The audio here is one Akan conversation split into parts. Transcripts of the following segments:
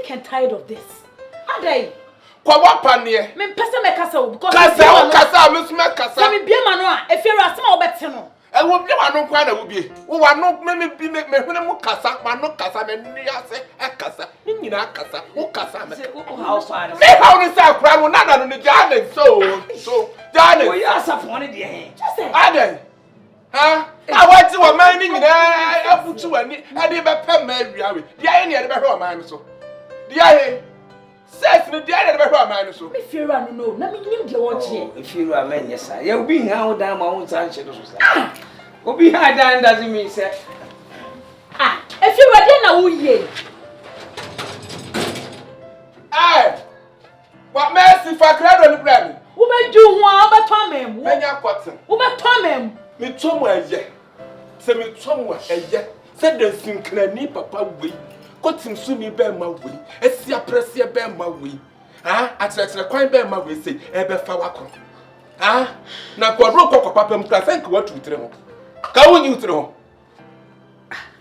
sick and tired of this. Ade. Kwa wapanie. Me pese me kasa o because kasa me so me kasa. Se me bia ma no a efiewura asema obete no. E wo bia ma no kwa na wo bie. Wo wa no me hwene mu kasa, ma no kasa me ni ase e kasa. Ni nyina kasa, wo kasa me. How far? Me how ni say akura no na no ni jane so jane. Wo ya asafo ne de he. Just say. Ade. Ha? Awati wo man ni nyina afutu wani. Ade be pem ma awia we. Dia ni e de be hwe o man so. Dia he. Says me dia de be hwe o man so. Me fiewura no na me nim de wo je. Fiewura man yesa. Ya obi ha wo dan ma wo ntan hye do so sa. Obi ha dan doesn't mean say fiewura de na wo ye. What mercy for crowd on the brand? Wo be du ho a be to amem. Menya cotton. Wo be to amem. Me tomu eye. Se me tomu eye. Se de sinknani papa we. Kotim su mi be ma we. Esia presse be ma we. Atratre kwan be ma we say e be fa wakro. Na kwadro kokopapa mu kra sank watu utre ho. Ka woni utre ho.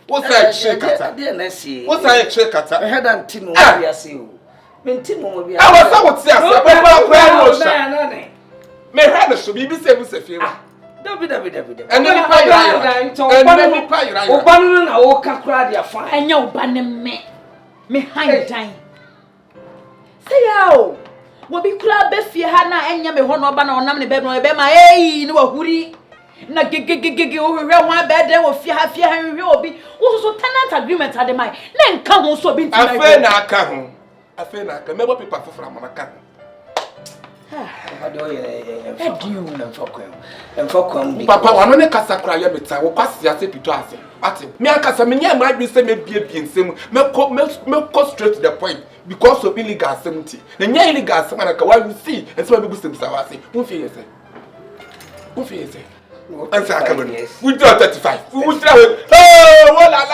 Wo say chekata. De na si. Wo say chekata. Head and team wo bia say o. Menti mo bia. I was so what say ase be kwa no sha. Me hwe no so bibi say mu se fie. Dabi. And then pa yira. Oba no na wo ka kra dia fa. Enya oba ne me han dan. Say yawo. Wo bi kura be fie ha na enya me ho no oba na onam ne be no be ma ni wahuri. Na gege wo hwe ho be den wo fie ha hwe obi. Wo so tenant agreement ade mai. Na nka ho so bi ntima. Afa na aka ho. Afa na aka. Mebo paper foforo amaka. Papa wano ne kasa kra ya meta wo kwase ase pito ase ate me akasa me nya mra dwi se me bie nsem me ko straight to the point because of illegal assemty na nya illegal asem na ka wa see ese me gusem sa wase won fie yese ansa aka me we do 35 we try oh la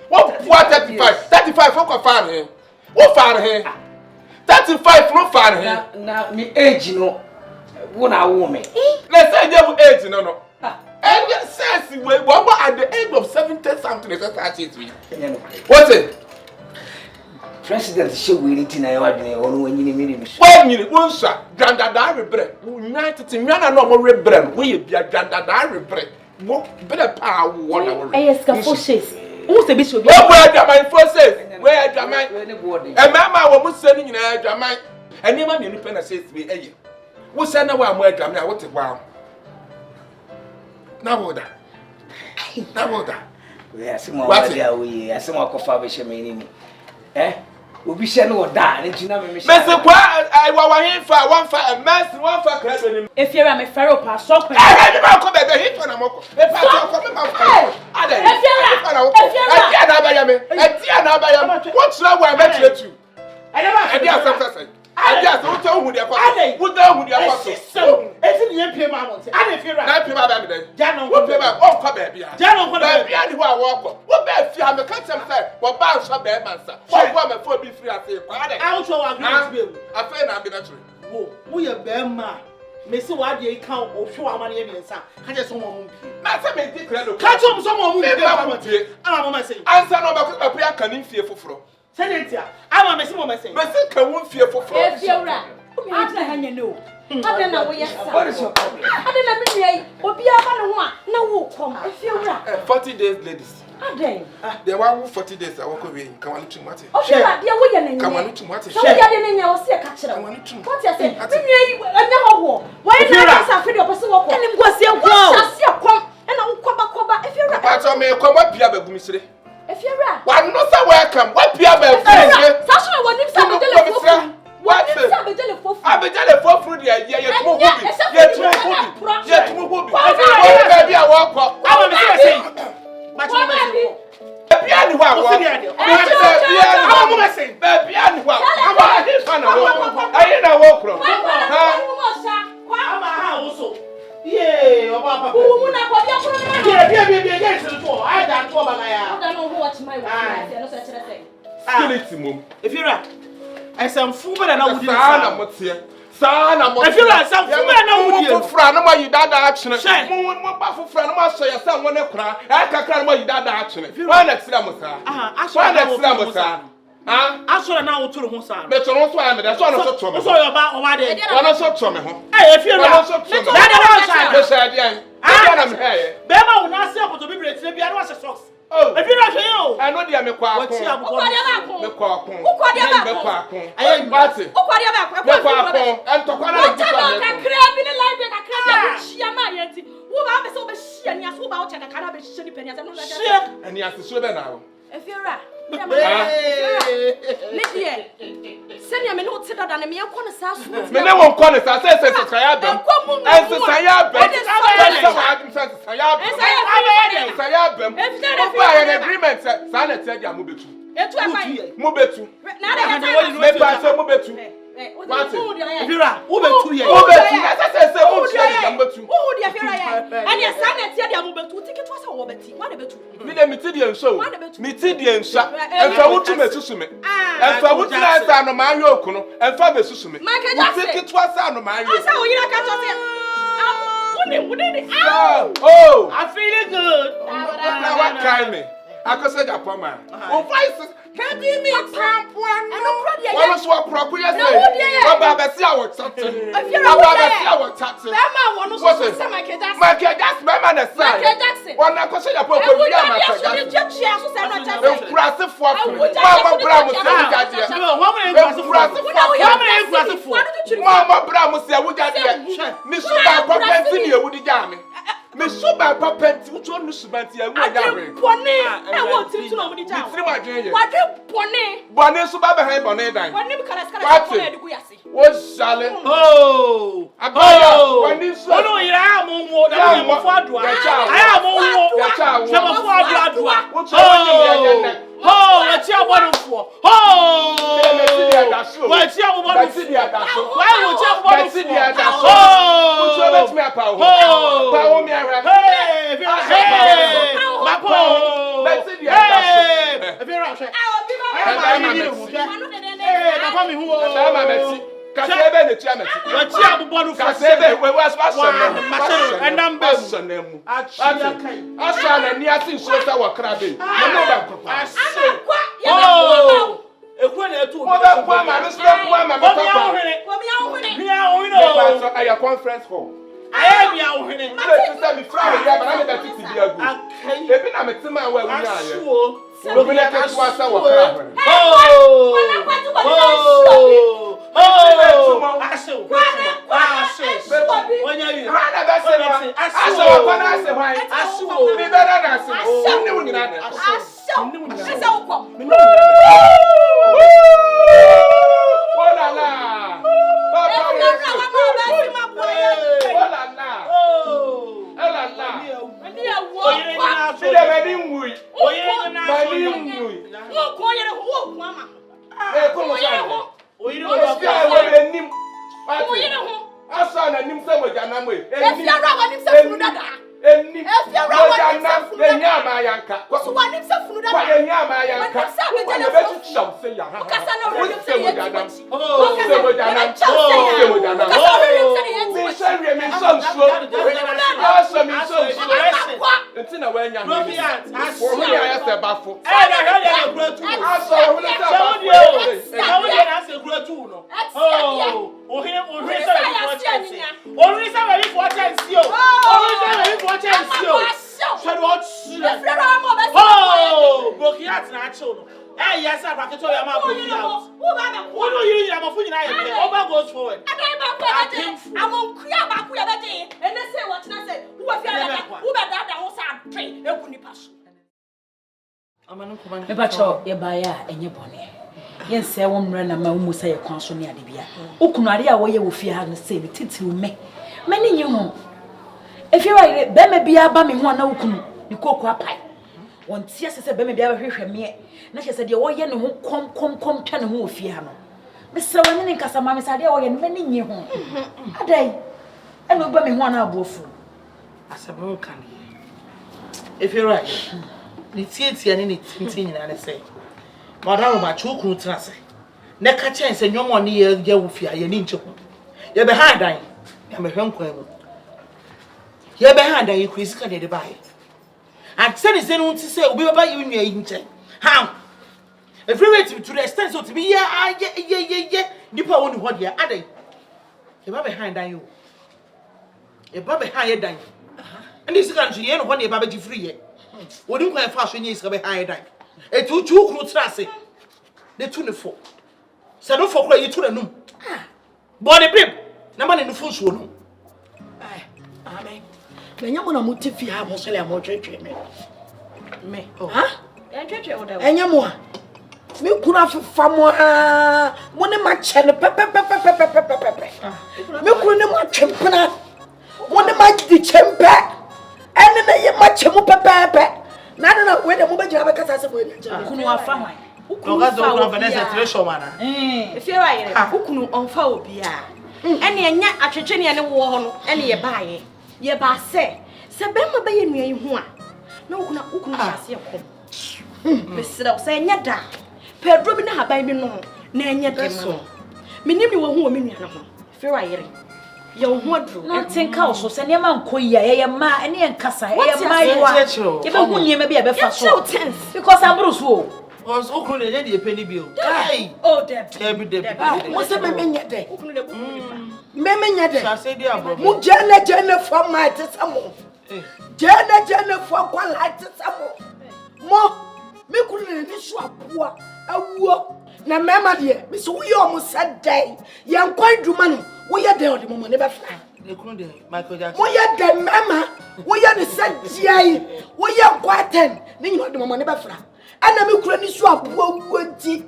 wo 35 for ko fa he wo fa he 35 no fan he na me age no wo na wo me let's say you age no and yes says we at the age of 70 something is that it we what's it president show we anything na yawa dwene ono wanyini me ni so wanyini wonsa grandada rebre united nwana no mo rebre no we bia grandada rebre wo bere pa wo na wo eska foshes who say be so be where my forces where my e mama wo musa ni nyina adwaman eni ma mienu pe na says we eye wo say na wa mo adwaman a wo te kwa na boda we asimo wa dia we asimo akofa be she me ni obi she no da ni tina me she mese kwa I wa himfa one fa a mess one fa crowd ni efiera me fero pa so kwa ni ba ko bebe hit na moko e pa ko me ma fa ada efiera na abaya me etia na abaya me what try wa me tire tu edia something edia so to hu dia kwa wo da hu dia kwa so esi ni empie ma monte ada efiera na empie ma ba me den ja no wo pe ba o ko be bia ja no ko be bia ni ho a wo ko wo be fi ha me ka tem say wo ba so be man sa wo go me fo bi free ase kwa ada I want agreement be afa na be na tire wo ye be ma mesi wa de kan o hwe wa mane ye nsa ka je so mo mo mpi na say me di credo ka je so mo mo mpi ba mo tie ama mo say ansa no ba ko be aka ni fie foforo senatia ama mesi mo say mesi ka won fie foforo efiewura o mi atra hanya no ade na wo yesa what is your problem ade na me nua obi aba ne ho a na wo kom efiewura 40 days ladies ade they want 40 days I walk away come on to mate o she ade wo ye na nya come on to mate so ya de na nya wo se ka kire wo what you say me nua yi anya ho why na sa fi de opese wo ko enim gwase wo sase kom na wo koba efiewura pa so me koba pia bagumisire efiewura wa no say welcome wa pia bagumisire sa so wo nim sa be dele fo what abejale for fruit ye tumo hobi ye tumo hobi o baby a walk ama me say match mo say baby ani wa wa baby ani wa ama this one na walk ayi na walk ro ama ha wo so ye oba papa wo na kwa bia pro bia ye se to ai da to ba na ya da no ho watch my wife no say chere say spirit mum efiura esam fu be na wudi sana motie sana motie efiura esam fu be na wudi fufra no ma yidada achene mo ba fufra no ma so ya sa won e kra e kakra no ma yidada achene wa na tsira mo sa wa na tsira mo sa Aso na wo turu ho sa. Me to no so am da so no so to me. So your ba o ba de. Wano so to me ho. Eh efie ra. Wano so to me. Da wa sha. Me say dey. I na me hey. Be ma wo na se apoto bibire tire bia na wa se socks. Oh. Efie ra hwe yo. I know dia me kwa akon. Me kwa akon. Me kwa akon. Ayi bati. Ukwadi ba Me kwa akon. Entokwa na bi so me. Kakra bi ne line be kakra bi hia ma yenti. Wo ba be so be hia ni aso ba wo chaka kana be hia ni pani asem no na ja. Ani asisuo be na wo. Efiora. Lidie. Senya me no ti dada na me enko ne sa so. Me ne won ko ne sa se saya bem. En saya bem. Saya bem. Ba ya agreement sa na tie dia mo betu. Etu e fine. Mo betu. Na de me ba se mo betu. Efira, wo betu ye. Mo betu. Se mo dia mo betu. Wo dia Efira ye. Ani sa na tie dia mo betu. Ticket was wo beti. Wa de betu. Mi de mi ti die nso. Mi ti die nsa. Enfa wutu me susu me. Enfa wutu na sa no ma hwe okuno. Enfa be susu me. Ticket was sa no ma hwe. Asa wo yira ka to se. Oh, I'm feeling good. Now what kind me? I could say that Poma. Oh, voices can be me. What was what property? Baba, see our taxi. Our taxi. Michael Jackson, my man, son. One I could say that Papa, we are me suba papenti ucho nu subanti ya wu ya hwe bone e wo tiri tu na mo di ja tiri ma dwen ye wadwe bone bone suba be han bone dan bone mi kala skala ko na digu yase wo shale AGYA wani so ono ira mo mo da mo fo adoa aya mo wo se mo fo adoa wo so woni ya janna wa ti abonufo wa ti abonufo wa wo ti abonufo wo so bet me apa ho pa wo mi ara ma po bet dia da so Efira hwe na fa mi hu o na ma meti kasebe ne tia meti wa ti abonufo kasebe we was fashion enambe mu asha na ni asin so sa wa krabe no ba papa ekwo na etu mo ba kwa ma no stop kwa ma papa bia so aya conference hall aya bia wo hene say me fra we ya ba na me da titi bia gu ebi na me tima wa wu ya aye obi na ka twa sa wa krabe Asa na nim se moja na mo Efiara wa nim se funu dada eni moja na enya ma yanka so wa nim se funu dada kwa enya ma yanka kwa be tu cham se ya ha kasa na ro nim se moja na se moja na kasa ro nim se ye mi se ri mi so so asa mi so so ntina wa enya no wo ya ya se bafo na ha ya na kura tu asa wo na se bafo na se kura tu no ohire sa we for chance ohire sa we for chance o ohire sa we for chance o so do what Bokiat na acho no yes I packet ya ma Bokiat who no you am fu nyina ye over goes forward I'm on kuya ba kuya ba de and they say what na say who wa fiara who be da ho sa twe eku ni paso amanu kuma me ba cho ye ba ya enye bone yense wo mra na ma mu say kwan so ne ade bia okunu ade a wo ye wo fie ha no say titiru me ni nyi ho efiwa be me bia ba me ho na okunu ni koku apai won tie se be me bia ba hwehwe me na che se de wo ye ne ho kom twa ne ho ofie ha no me sra wani ne nkasa ma me sa de wo ye ne ni nyi ho adai eno ba me ho na abofu asabon kan efiwa ni tie ne tintin nyina ne say madam ma chukwu trase ne ka chen se nyomo ne ye wo fia ye ni nche ho ye be ha dan ya me hwenkwan mu ye be ha dan ye kwisi ka de bae and se ni se no nti se obi baba yi nua yi nche ha Everywhere to the extent so to be yeah. Nipa woni ho dia adai. E ba behind dan you. E ba behind dan. And this country you know when e ba be free ye. Wodi ko e fa so nyi is behind dan. E tu kru trase. De tu ne fo. Se no fo kro yi tu na num. Body bim. Na ma ne no fo so no. Amen. Menya mo na mo te fi ha mo so le mo twetwe me. Ha? Ya twetwe wo da. Enya mo a. Me kuna fefa mo mo ne ma che ne pepe. Me kuna ne ma twempena. Mo ne ma di chempe. Ene na ye ma che mo pepe. Na we de mo ba gira ba kasa se mo enya. Kunu afa hwan. Ukunu fa wo Vanessa treasure mana. Efie wa yere. Ukunu onfa obi a. Ene enya atwetwe ne ne wo ho no. Ene ye baaye. Ye ba se be ma ba ye nua yi ho a. Na ukunu ase ko. Besira se enya da. Pedro bi na haban bi no na enya dem no. Minim ni wo hu wo me nua no ho. Efie wa yere. Ye wo ho adru. Na tenka wo so se ne ma nkoyi a ye ma ene ye nkasa ye ma yiwa. Ye be hu niema bi e be fa so. Because ambro so. Cause ukunu de dey penny bill. Kai. Oh, Deb. Mo se me nya de. Ukunu de bu. Me nya de. Sa say dey abro. Mu jene for my tesamo. Jene for kwala tesamo. Mo me kunu ni so aboa awuo na mema de me so wo ye omo sadai ye nkwan duma no wo ye de odi mo ne be fa. The kunu de Michael Jackson. Wo ye de mema wo ye ne sadiai wo ye kwaten ni nyina odi mo ne be fa. Ana me kura ni so aboa wuanti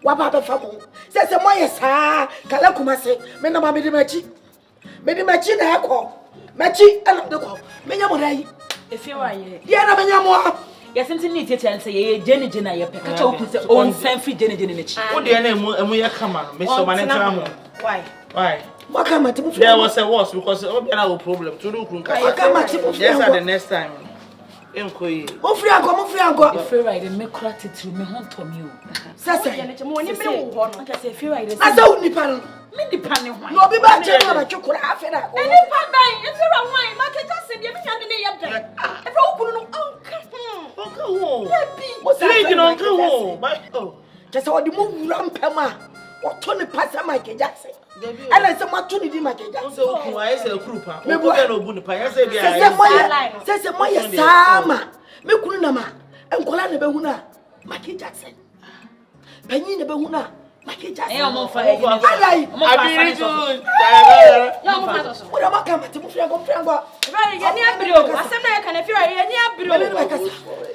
wa ba fa mo se mo ye saa kala Kumasi me na ma me de machi na ekọ machi ana de ko me nya mo dai Efie wa yere. ye na me nya mo Yes, something need to say ye Jenny Jenna ye peka cho ku say on san free Jenny Jenny nechi. Wo de na emu ye kama no me so man enter ho. Why? what come at There was a worse because obi na no problem to do kun ka. Yes at the next time. Enkoyi. mo free anko Free ride me kura titiri me ho ntomi o. sese Mo ni me wo ho no. Aka say free ride asa uni pa no me dipa ne ho. no obi ba che no ba twekura afi na ko Eni pa dan, efie wa hwan, ma keja se de me nya de ne ye dan. Efie wo kunu no onka. Onka ho. mo sa League no onka ho. just odi mo wura mpem a oto ne pasa Michael Jackson ana se mo to ne di Michael Jackson So ku aye se group a. O ko be no bu ne pa. Yes e bia. sese mo ye sama me kunu na ma enkola ne be hu na Michael Jackson panyi ne be hu na Michael Jackson E o mo fa e ni. alai Abiri ju. Ya mo fa so. mo da maka mate mo free anko Right, ye ni abiri o. Asem na ye kan efie wa ye ni abiri o.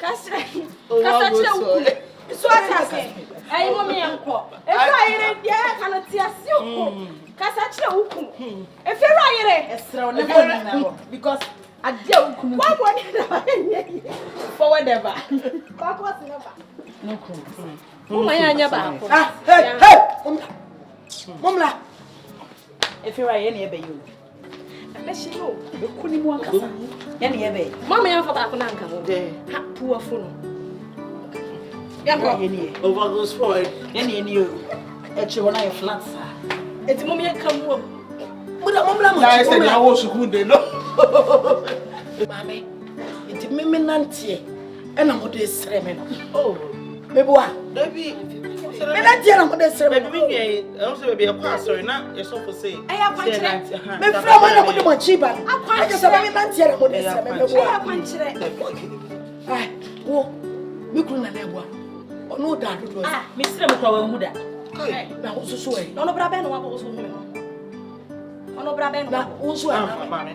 Kasa chire wo. So atase. Ayi mo me enko. Efie wa yere de kan ti ase o. Kasa chire wo ku. Efie wa yere. Esra o ne mo na ho because adia wo kunu. Wa mo ni na ye. For whatever. Ba ko se never. No kunu. Mo ya nya ba ko. hey momla Free ride ye ne be you. Na shiro. Be kuni mu ankasa. Ye ne ye be. Mama ya fa ba ko na nka ho. Ha puwa funu. Ya ko. Ye ne. Over goes forward. Ye ne ni o. E che ho na ye flat sa. Enti mo me ka mu. mo da momla mo I said I was school dey no. mame iti meme nante e na mo de sere me no Oh. meboa Baby. me na tie na mo de sere me Baby me I also be a pastor na you so for say. Aya kwanchire. me fra mo na mo de mo chiba I just say me nante na mo de sere me Aya meboa kwanchire. ai wo me kunu na na eboa ono da do Ah, me sire mo kwa wa hu da. na wo so e Ono bra be no wa bo so hu me. Ono bra be no. na wo so Ah, e mama.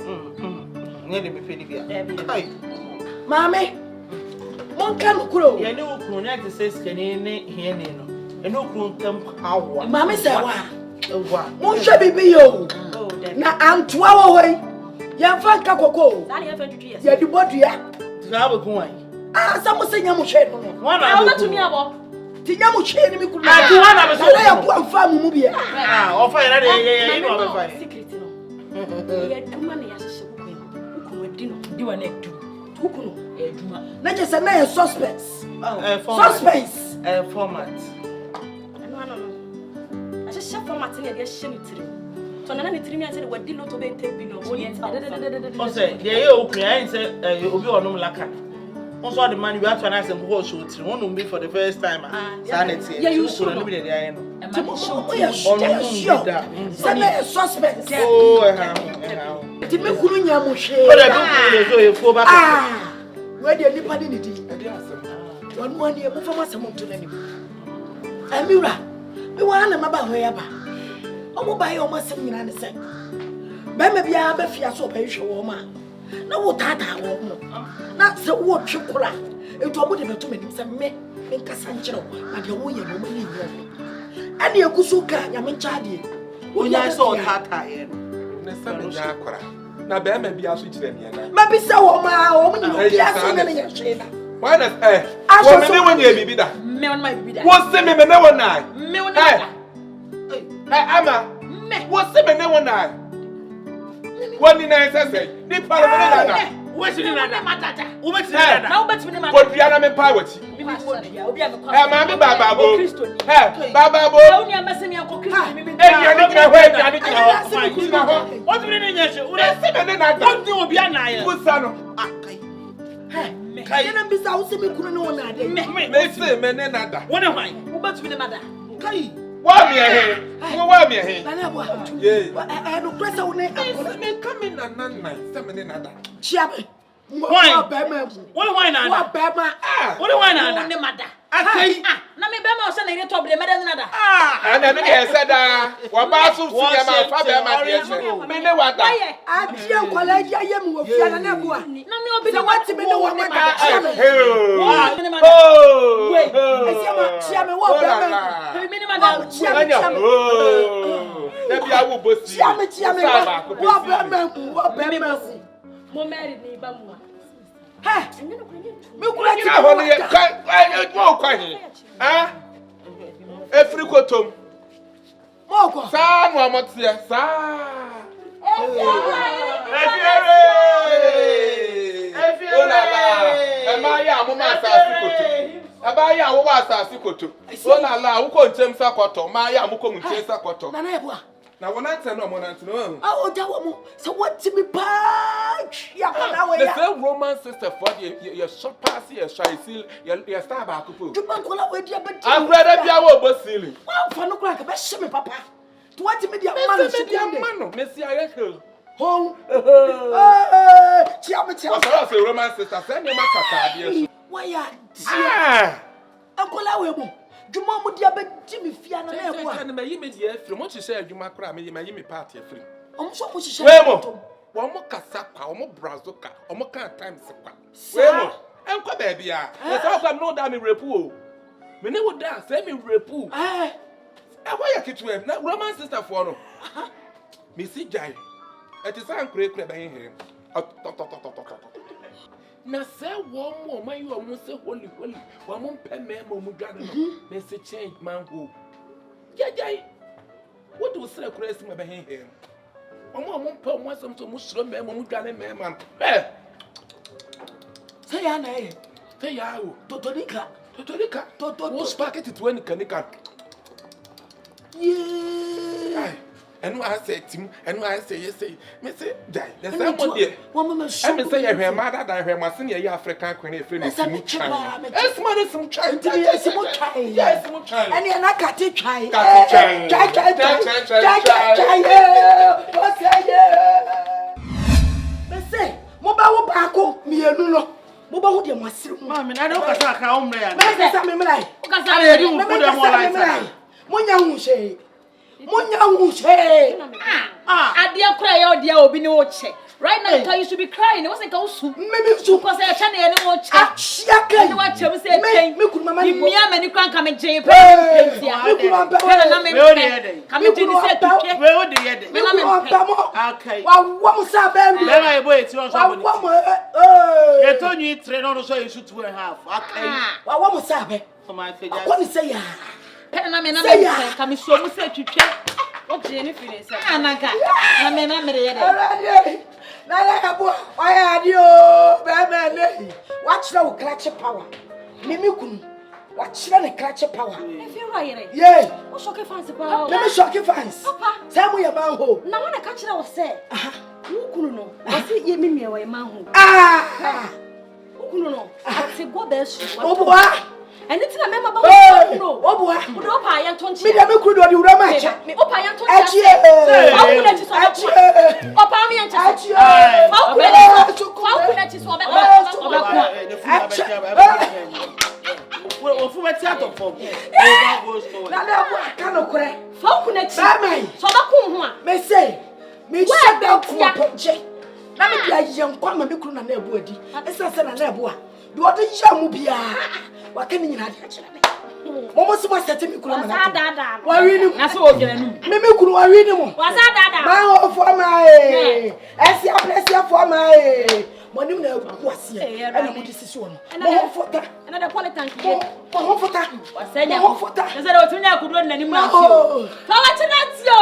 Ne de me pedi bia. Kai. mame mon kan kuro Ya ne okru ne ate say skani ne hiene no. Ene okru ntam awa. mame se wa Ewa. mon hwe bibi yo Oh, Deb. na antoa wo hoi ya fa nka kokko Dani ya fa tutu yes. ya di bodua Ga ba kun wai. ah sa mo se nya mo hwe no Wana Ya ba ba tu mi abo. ti nya mo hwe ni mi kunu Ah, ti wana be so. na ya bu amfa mu bia Ah, ofa ya de ye no be fine. Secret no. Ya duma ne ya hye ku. Ku wadi no. Di wa na du. Ku no. E duma. na je se na ya suspense Format. suspense Format. Ano ano no. A hye format ne ya hye ni tiri. So na ne tiri mi ase de wadi no to be interview no. Woni ta. O say de ye okru ya say obi onum laka. Also the man you have to announce them who shoot. One will be for the first time. Sanity. Yeah, you should. Look at the eye. Suspect. Oh, Ti me kunu nya mo hwe. What I do is so back. Where the nipa ni di. One one year move from some to them. Amira, me wa na maba ho ya ba. Omo ba ye omo sem nyina ne se. Ba ma bia ba fia so pa hwe wo ma. Na wo tata wo mo. Na se wo twe kura. Eto omo de beto menim se me nkasa nkyere wo. Na de wo ye no mo ni wo. Ade ekusu ka nya me ncha de. Onya so tata ye. Ne se me nya akora. Na ba ma bia so kyerɛ me na. Ma bi se wo ma wo mo ni bia so na ye hwe na. Why not wo me ne wonya bibi da. Me on my bibi da. Wo se me ne wona. Me on da. Ama. Wo se me ne wona. Woni na say ni paro me na da. Wo si ni na da. Wo be si Na na da. wo betimi ne ma. Ko dua na me pa wati. Me bi wo dua. Obi a me kwa. Ma me baba bo. Baba bo. Ya uni amase me akọ Kristo me bi. Ya ni kira ho, ya ni kira ho. What do you need to say? Wo se me ne na da. What do you be na ye? Wo sa no. Kai na bisa wo se me kunu no na de. Me se me ne na da. What am I? Wo betimi ne ma da. Kai. Wa me he. Wo wa me he. Na na bo. Ye. No press wo ne akọ. Me come in na se me ne na da. Chia me. Why? What ba ma. What why na? What ba ma. What why Wo na? ne ma da. Okay. Na me be ma o se na ire top de me da na da. Ana ne ye se da. Wa ba su su ya ma fa be ma de se. Me ne wa da. A tie kwala ya ye mu ofia na na bo a. Na me obi Se wati me ne wo ma da. Chia me. Oh. Chia me wo ba ma. Me ne ma da. Chia me. Na bia wo bosi. Chia me. Wo ba ma. Mo married ni ba mu. Hey. Me kura ti Ka ho ne ye ka wo kwa he. Ah? Efri kotom. mo ko. Sa no amote sa. Efiere! Olala! Ema ya amuma asasi koto. Aba ya wo asasi koto. Olala, wo ko ntem sakoto, ma ya mo ko ntem sakoto. Na na ye bo a. Na wona ntse no mo na ntse no. Ah, o da wo mo. Se wati me pa. Ya kana we The ya. same Roman sister for your shop pass your shy seal, your star back up. Duban kola we dia ba di. I'm ready bia wo bo ceiling. Wa fa no kura ka be hye me papa. To wati me dia man Messi so dia man, Messi ayeko. Hon. Chia me. What's up say Roman sister send me makata dia. Why ya? Ah! Ankola we mo. Dwuma mo dia ba di me fia na na e bo a. Can me yime dia free. Mo chise adwuma kra me yime party free. Om so mo hye. We mo. Wo mo kasa kwa, wo mo brazo ka, wo mo kan times kwa. We mo. Enko ba bia. E say kwa no da me repu o. Me ne wo da say me repu. Eh. E wo ya kitu e na Roman sister for no. Me si jai. E ti san kure ba hin. Na say wo mo man you mo say holy. Wo mo pɛ me mo mu dwane no. Me say change man go. Jai. What do say kure si me ba hin. Omo pɛ mo asem to mo suro me mo mu dwane me man. Say ya na e. Say ya o. Totonika. Wo spark it to any kanika. Yeah. And I say Tim, and I say yes, me say die. There's someone there. One mama show. I say your mother die her my senior African queen friend is some child. Yes, mother some child. Yes, mo try. Yes, mo child. And you na kati try. Try. What's that? Me say, mo ba wo baako mienu no. Mo ba wo de mo asiri mu. Mama, na do kasa ka umre ya. Me say sa me mlai. O ka sa Ara yedi mu ko de mo like. Mo nya hu she. Ade akura ya ode a obi ne wo che. Right now you should be crying. It wasn't ka usu. Me su because I chane ye ne wo che. Achia kai. Ne wa che me say pen. Me kunu mama ni. Mi ama ni kwan ka me je pe. Me kunu amba. Na me ka me je ni say tuke. We o de ye de. Me na me pen. Okay. Wa mo sa ba mi. Me na e boy ti on so boni. Wa mo Ye to nyi tre no so you shoot 2.5. Okay. Wa mo sa ba. So my face. What you say ya? Pen na me ka me so mu say tuke. O je ni feel say. Anaga. Na me ye de. Na abo. Oya adi o. Be me. Watch now clutch power. Mimi kunu. Watch now clutch power. If you right. Yeah. O shock fans pa. Let me shock fans. Papa. Say mo ya man ho. Na wana ka kire wo say. Wo kunu no. O say ye me wa ye man ho. Ah. Ukunu no. Ati go be su. Oboa. Eni ti na mema ba no. Oboa. Wo opa ya ntonchi. Me dem kuru do di wura ma cha. Me opa ya ntonchi. Achie. Fa ukuna ti so. Opa mi ya nchi. Achie. Fa ukuna ti so. Wo fu meti ato fom. Na na bo aka no kure. Fa ukuna ti. So ba ku ho a. Me say. Me shut down ku poche. Na me bia yenkwa ma me kuru na na ebu adi. Esa se na ebu a. Do odo yamu bia. Wa ka ni nyina de akira me. Momo so sete me kuru na. Wa wi ni. Na so o gele nu. Me kuru wa wi ni mo. Wa sa dada. Ma o fo ma e. Esi apresia fo ma e. Money na ebu ase. E na mo di sisi wo no. Mo fota. And the quality tank here. Mo fota. Wasenya. Mo fota. Nze do tunya akudo na ni mu afio. Fa wa china tio.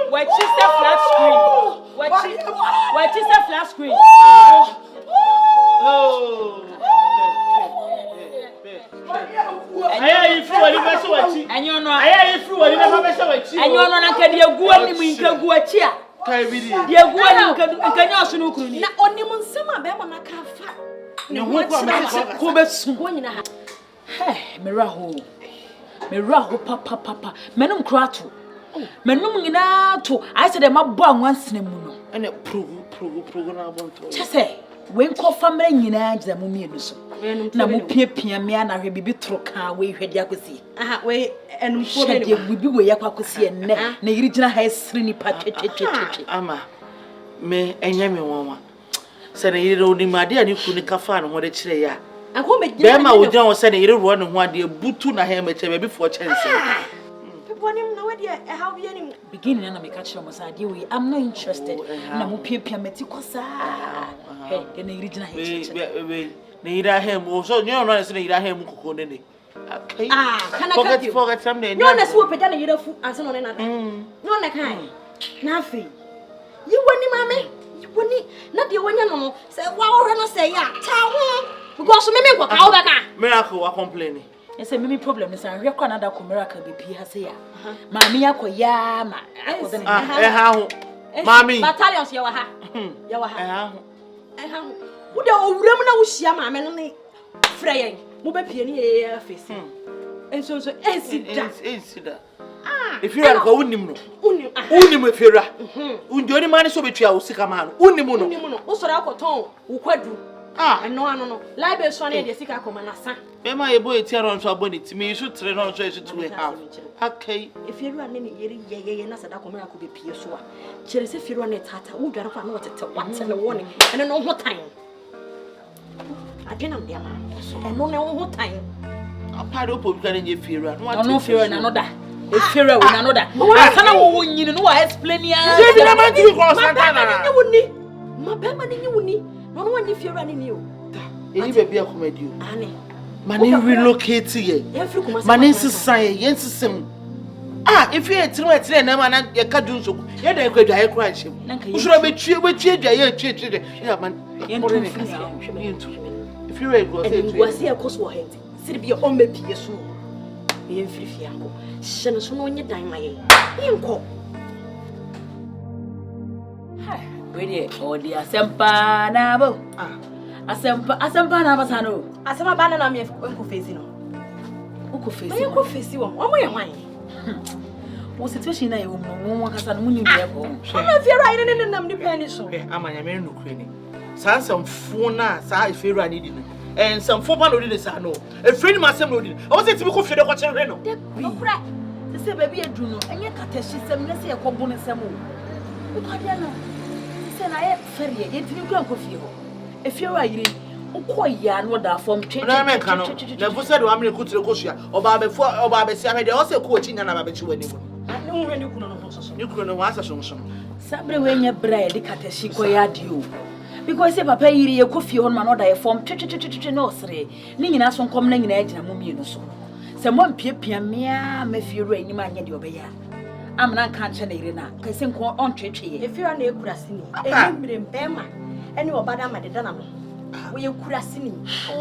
What is the flat screen? What is the flat screen? Aya ifu wali beso wachi. Enyo no. Aya ifu wali beso wachi. Enyo no na ka de egu ani mu nka gu achi a. Kai bidi. De egu ani nka nya oso no kuru ni. Na onim nsem a be ma na ka fa. Ne ho kwa me Ko besu. Go nyina ha. Meraho papa. Menum krato. Menum nyina to. I said dem abo anwansene mu no. Ene progu na bonto. Chese, we nko famre nyina gida mu mienu so. Na mu piapia me na hwe bibi tro ka we hwede akosi. Aha, we enum fo Hwede bibi we yakwakosi enne na yiri gina ha esiri ni pa twetwetwetwe. Ama me enya me wonwa. Se na yiri oni made ani ku ni kafa no hode kire ya. Anko me Be ma wo gyan wo se na yiri ro ne ho ade butu na ha meche be before chense. Peponim na we de how be anim. Beginning na me ka kire mo sa de we I'm not interested. Na mu piapia meti kosa. Hey, na yiri gina ha We na yiri ahem wo so nyo no se na yiri ahem kokko ne ne. Okay. Can I forget something. No na so peda na yiri fu anso no na. No na kai. Na afi. You wani mame. You wani na de wanya no se wa wo no se ya. Ta ho. Because me ko ka wo beka. Miracle wa complaining. Yes, me problem is I reckon another miracle be ha say ya. Mami akoya ma akoda na. Ha ho. Mami. Battalions ya wa ha. Ya wa ha. Ha ho. Ha ho. Wo de owuram na wo hia mame no ne freyen. Mo be pie ni e face. Enso Ensida. If you are going to unim if you're Undoni man so between our sick man, Unimuno, Usora Coton, Uquadu. No. Libe Swan and the Sika Comanasa. Bema a boy tear on to a bonnet to me, you should train on treasure to a half. Okay, if you run any ye, and Nasa Dacomera could be Piesua. Chelsea, if you run a tata, who got up and what's in the warning, and I know what time. I didn't dear man, and no what time. A pad up of getting your fear and what no fear and another. If fear with another. I cannot you know I explain ya. My Pemma you need. No one if you're running you. Any baby accommodate you. Annie. Money relocate here. Money society, yes, if you had 2 or 3 and I'm your cadu so, you're the great I crash him. You should have been cheered with cheer. Yeah, man. If you was here, cause what head. Sit be your own baby soon. Be in free fianco. Shen so no your dime my inco. Ready, oh dear, Sempa Nabo. Asempa Nabasano. Asama banana me uncle facing. Uncle face. Uncle face you. What way am I? What situation I won't has a moon. I'm not fear riding in them depending so. I'm a man no cranny. Some phone, I feel I need and some 4 pound of this I know. A friend myself loaded. I was able to feel what you're reno. The same baby a Juno, and yet she said, let's say a component some more. What do you know? Said I am ferry, yet you can't go feel. If you're riding, quite yarn what that form change. I can't. Never said I'm going to go to the Cosia or Baba before or Baba Sammy, they also coaching and I'm about you anymore. I know when you couldn't you couldn't answer some. Sabre when your bread, the cat she go yard you. Because if Papa you coffee on my other form, no, sir. Ning in us on coming in edge and mummy, so. Se mo mpiapia mea mafiri anim anya de obeya amna kan che na ire na kase nko on twetwe efira na ekurase ni enimire mbema ene obada madeda na no wo yekurase ni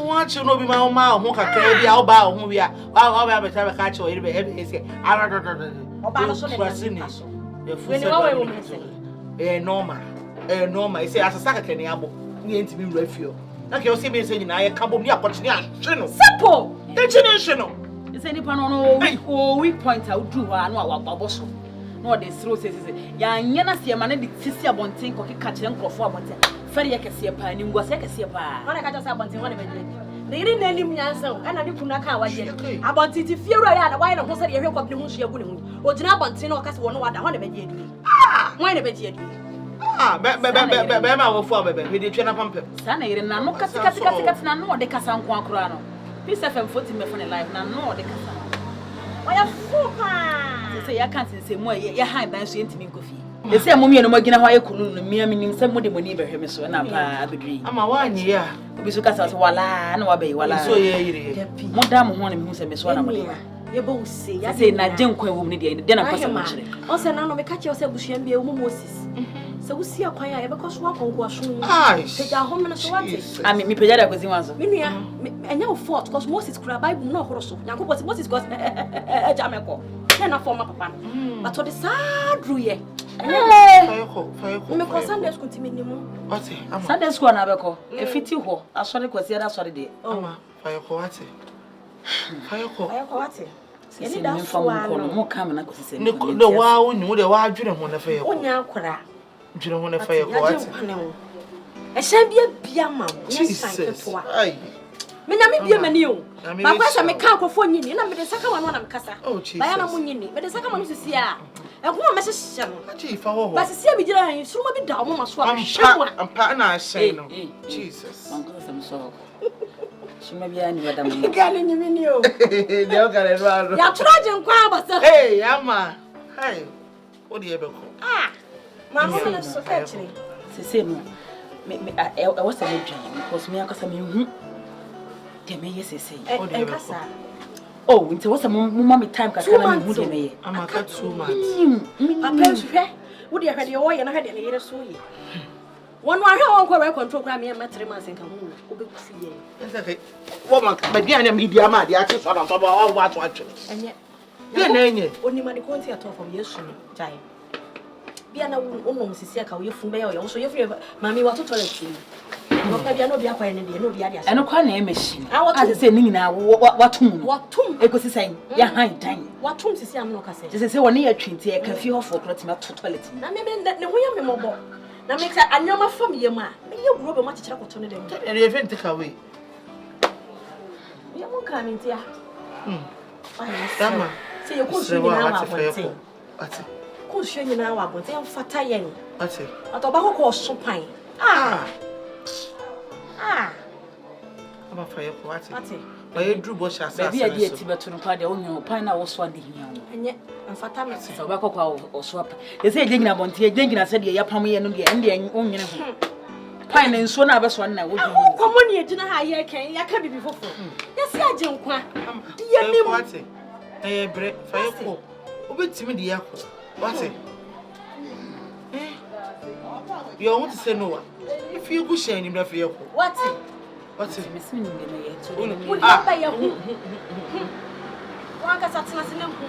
won chi no bi ma ho kakra bia wo ba ho bia wa ba beta be ka che o ire be ese oba no so ne kurase ni weni wa wo me se normal ese asasa kakra ni abo ni entimi wura fio na ke o se be se nyina ye kabom ni akotene a hwe no sepo e chi ne hwe no ise ni pa no weak point a udu ho anu awababo so no de sro se ya nya na se ma na de tisi abonten ko keka kire nkrofo abonten fere ye kese pa ni ngwase kese pa wona ka just abonten wona be de iri na nim nyansa ana de kunu aka waje abonten ti fiero ya na why na ho se de hwe kwabne ho hia gu ne ho o gina abonten na o kase wono wada wona be je adu why na be je adu be ma wo fu abebe me de twa na pampe sa na ire na no kati na no de kasa nko akura no P7 40 me for life na no de kasa oya fuka se ya kan se mo ya han dan so yentimi nkofi e se mo mienu mo gina ho ayekunu no mia minim se mo de moni behwe me so na pa abedri ama wanyi ya obi so kasa so wala na wa be wala so ye yire mo da mo ho na me hu se me so na mo de yebo se ya se na je nkwa wo mu ne de na pasa mo kire o se na no me ka che o se busuan bia wo Moses se wo si akwan ya be ko so akonko aso se ja ho me no so wate ami mi pejada akozi wanzo me nua enya wo fort cause Moses kura Bible no horo so Yankopɔ Moses cause jameko na forma papa but the sadru ye fayeko me ko Sunday school ti menimu ate ama Sunday school na be ko e fiti ho asori kwasi ada asori de ama fayeko ate fayeko wate ni da fo no mo kam na kwasi se ne wa woni wo de wa adwene ho na fayeko onya akora adwene ho na fayeko ate e shan bia ma Jesus ai menya me bia mani o ba kwa sha me ka akofo nyini na me de saka wano na me kasa ba ya na mo nyini me de saka wano sisi a e ko ma hyehyɛ no ati fa ho ba sisi a bi gira han suru ma bi da mo ma so a hyewa ampa na hyɛn no Jesus manko sam so shima bia ni wada mo ga le nyimi ni o de o gare ro aro ya traje nkwa ba so hey ama hey o de ebe ko ma mo na so ka chiri sisi no me e was a legend because me akasa me hu de me yesese o de kasa oh nti was a mama time kaka na me hu de me amaka 2 months apa hwɛ wo de hwɛ de wo ye na hwɛ de ne yere so ye wonu ahwɛ won ko control kra me ma 3 months nka hu wo be kufi ye okay wo ma ba dia na me dia ma dia ati so na so ba wa to atwe enye dia na enye oni ma de konti ato from yesu ni jai bia na wo sisi aka wo yefu be ye wo so yefu mami wa to toilet ni no pa bia no bia kwa ne de no bia dia eno kwa na e machine se ni nyina watum ekosi san ya han dan watum sisi am no ka se se woni ya twinti e ka fi ho for protein to toilet na me ne ho ya me mobo na me ka anyoma fam ye ma me ye guro be ma kekere koto ne dem e event ka we ya mo ka mi ntia dama se ye ko su ni na wa bonte ati ko su ni na wa bonte mfata ye ni ati atoba ko so pan ama faye ko ati ati ba ye dru bo sha sa baby ya di eti beto no pa de onyo pan na wo so ade hia wo enye mfata me so ba kokwa wo so apa ye se je ngina bonte ye ngina se de ya pam ye no de ende onwene ho pan na nsuo na abeso na wo dwu ko mo ne agina ha ye kan ya ka bibi fofo ya se agye nkwa ye nim ati bre faye ko obetimi de yakọ ati you want to say no if you go share him na faye ko what mesimi ni de me ye to ba ya hu wa ka satina sinem hu